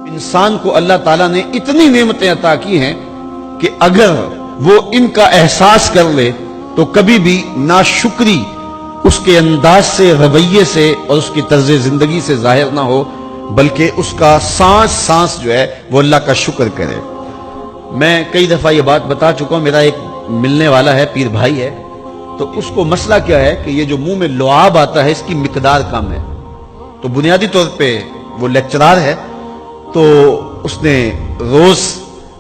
انسان کو اللہ تعالیٰ نے اتنی نعمتیں عطا کی ہیں کہ اگر وہ ان کا احساس کر لے تو کبھی بھی ناشکری اس کے انداز سے، رویے سے اور اس کی طرز زندگی سے ظاہر نہ ہو، بلکہ اس کا سانس سانس جو ہے وہ اللہ کا شکر کرے۔ میں کئی دفعہ یہ بات بتا چکا ہوں، میرا ایک ملنے والا ہے، پیر بھائی ہے، تو اس کو مسئلہ کیا ہے کہ یہ جو منہ میں لعاب آتا ہے اس کی مقدار کم ہے۔ تو بنیادی طور پہ وہ لیکچرار ہے، تو اس نے روز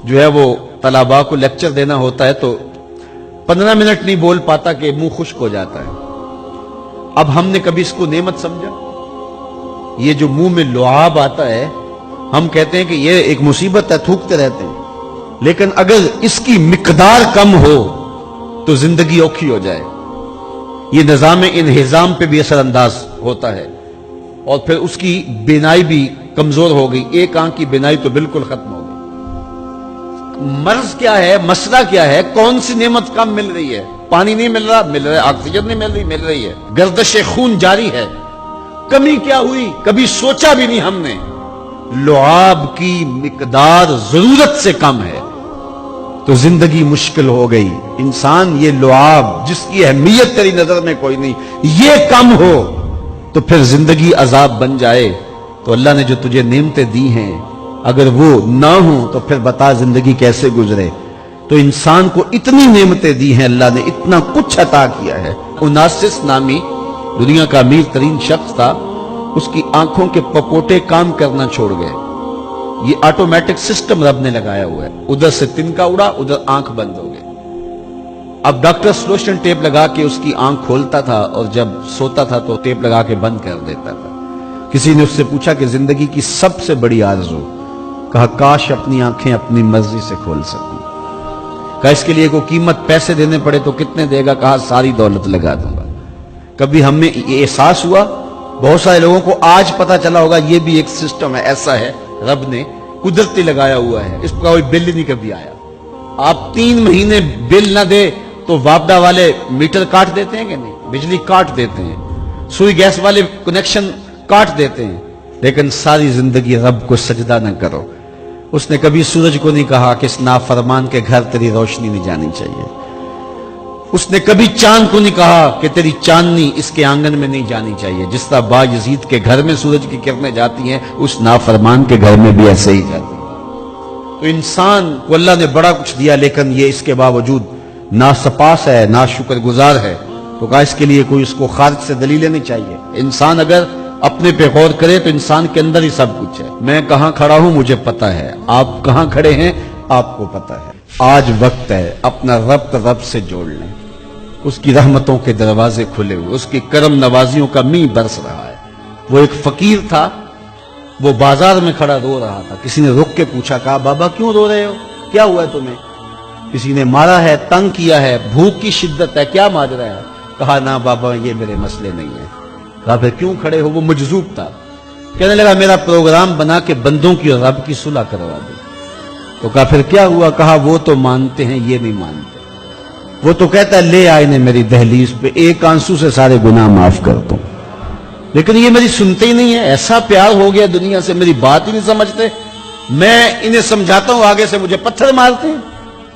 جو ہے وہ طلباء کو لیکچر دینا ہوتا ہے، تو 15 منٹ نہیں بول پاتا کہ منہ خشک ہو جاتا ہے۔ اب ہم نے کبھی اس کو نعمت سمجھا؟ یہ جو منہ میں لعاب آتا ہے، ہم کہتے ہیں کہ یہ ایک مصیبت ہے، تھوکتے رہتے ہیں، لیکن اگر اس کی مقدار کم ہو تو زندگی اوکھی ہو جائے، یہ نظام انہضام پہ بھی اثر انداز ہوتا ہے، اور پھر اس کی بینائی بھی کمزور ہو گئی، ایک آنکھ کی بینائی تو بالکل ختم ہو گئی۔ مرض کیا ہے، مسئلہ کیا ہے، کون سی نعمت کم مل رہی ہے؟ پانی نہیں مل رہا، مل رہا ہے، آکسیجن نہیں مل رہی، مل رہی ہے، گردش خون جاری ہے، کمی کیا ہوئی؟ کبھی سوچا بھی نہیں ہم نے۔ لعاب کی مقدار ضرورت سے کم ہے تو زندگی مشکل ہو گئی۔ انسان یہ لعاب جس کی اہمیت تیری نظر میں کوئی نہیں، یہ کم ہو تو پھر زندگی عذاب بن جائے۔ تو اللہ نے جو تجھے نعمتیں دی ہیں اگر وہ نہ ہوں تو پھر بتا زندگی کیسے گزرے۔ تو انسان کو اتنی نعمتیں دی ہیں، اللہ نے اتنا کچھ عطا کیا ہے۔ اوناسس نامی دنیا کا امیر ترین شخص تھا، اس کی آنکھوں کے پپوٹے کام کرنا چھوڑ گئے۔ یہ آٹومیٹک سسٹم رب نے لگایا ہوا ہے، ادھر سے تنکا اڑا، ادھر آنکھ بند ہو گئے۔ اب ڈاکٹر سلوشن ٹیپ لگا کے اس کی آنکھ کھولتا تھا اور جب سوتا تھا تو ٹیپ لگا کے بند کر دیتا تھا۔ کسی نے اس سے پوچھا کہ زندگی کی سب سے بڑی آرزو؟ کہا کاش اپنی آنکھیں اپنی مرضی سے کھول سکوں۔ کہا اس کے لیے کوئی قیمت پیسے دینے پڑے تو کتنے دے گا؟ کہا ساری دولت لگا دوں گا۔ کبھی ہم میں یہ احساس ہوا؟ بہت سارے لوگوں کو آج پتا چلا ہوگا یہ بھی ایک سسٹم ہے، ایسا ہے، رب نے قدرتی لگایا ہوا ہے، اس کا کوئی بل نہیں کبھی آیا۔ آپ 3 مہینے بل نہ دے تو وابڈا والے میٹر کاٹ دیتے ہیں کہ نہیں؟ بجلی کاٹ دیتے ہیں، سوئی گیس والے کنیکشن کاٹ دیتے ہیں، لیکن ساری زندگی رب کو سجدہ نہ کرو۔ اس نے کبھی سورج کو نہیں کہا کہ اس نافرمان کے گھر تیری روشنی نہیں جانی چاہیے۔ اس نے کبھی چاند کو نہیں کہا کہ تیری چاندنی اس کے آنگن میں نہیں جانی چاہیے۔ جس طرح با یزید کے گھر میں سورج کی کرنیں جاتی ہیں، اس نافرمان کے گھر میں بھی ایسے ہی جاتی ہیں۔ تو انسان کو اللہ نے بڑا کچھ دیا، لیکن یہ اس کے باوجود ناسپاس ہے، ناشکر گزار ہے۔ تو کہا اس کے لیے کوئی اس کو خارج سے دلیلیں نہیں چاہیے۔ انسان اگر اپنے پہ غور کرے تو انسان کے اندر ہی سب کچھ ہے۔ میں کہاں کھڑا ہوں مجھے پتا ہے، آپ کہاں کھڑے ہیں آپ کو پتا ہے۔ آج وقت ہے اپنا رب سے جوڑ لیں۔ اس کی رحمتوں کے دروازے کھلے ہوئے، اس کی کرم نوازیوں کا می برس رہا ہے۔ وہ ایک فقیر تھا، وہ بازار میں کھڑا رو رہا تھا۔ کسی نے رک کے پوچھا، کہا بابا کیوں رو رہے ہو، کیا ہوا ہے تمہیں؟ کسی نے مارا ہے، تنگ کیا ہے، بھوک کی شدت ہے، کیا ماجرا ہے؟ کہا نہ بابا یہ میرے مسئلے نہیں ہیں۔ کہا پھر کیوں کھڑے ہو؟ وہ مجذوب تھا، کہنے لگا میرا پروگرام بنا کے بندوں کی اور رب کی صلح کروا دو۔ تو کہا پھر کیا ہوا؟ کہا وہ تو مانتے ہیں، یہ نہیں مانتے۔ وہ تو کہتا ہے لے آئے نے میری دہلیز پہ، ایک آنسو سے سارے گناہ معاف کر دوں، لیکن یہ میری سنتے ہی نہیں ہے۔ ایسا پیار ہو گیا دنیا سے، میری بات ہی نہیں سمجھتے۔ میں انہیں سمجھاتا ہوں، آگے سے مجھے پتھر مارتے ہیں۔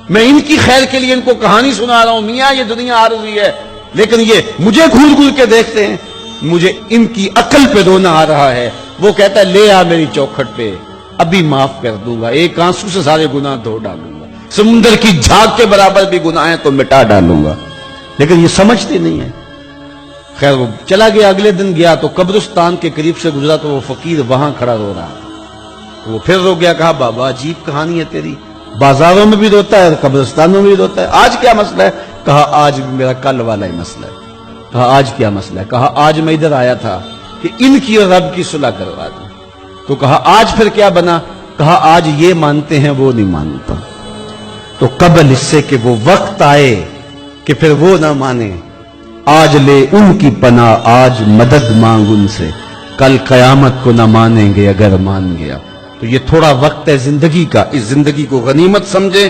میں ان کی خیر کے لیے ان کو کہانی سنا رہا ہوں، میاں یہ دنیا عارضی ہے، لیکن یہ مجھے گھور گھور کے دیکھتے ہیں۔ مجھے ان کی عقل پہ رونا آ رہا ہے۔ وہ کہتا ہے لے آ میری چوکھٹ پہ، ابھی معاف کر دوں گا، ایک آنسو سے سارے گناہ دھو ڈالوں گا، سمندر کی جھاگ کے برابر بھی گناہ ہیں تو مٹا ڈالوں گا، لیکن یہ سمجھتے نہیں ہیں۔ خیر وہ چلا گیا، اگلے دن گیا تو قبرستان کے قریب سے گزرا تو وہ فقیر وہاں کھڑا رو رہا تھا۔ وہ پھر رو گیا، کہا بابا عجیب کہانی ہے تیری، بازاروں میں بھی روتا ہے اور قبرستانوں میں بھی روتا ہے، آج کیا مسئلہ ہے؟ کہا آج بھی میرا کل والا ہی مسئلہ ہے۔ کہا آج کیا مسئلہ ہے؟ کہا آج میں ادھر آیا تھا کہ ان کی اور رب کی صلح کروا دوں۔ تو کہا آج پھر کیا بنا؟ کہا آج یہ مانتے ہیں وہ نہیں مانتا، تو قبل اس سے کہ وہ وقت آئے کہ پھر وہ نہ مانے، آج لے ان کی پناہ، آج مدد مانگ ان سے، کل قیامت کو نہ مانیں گے اگر مان گیا۔ تو یہ تھوڑا وقت ہے زندگی کا، اس زندگی کو غنیمت سمجھیں۔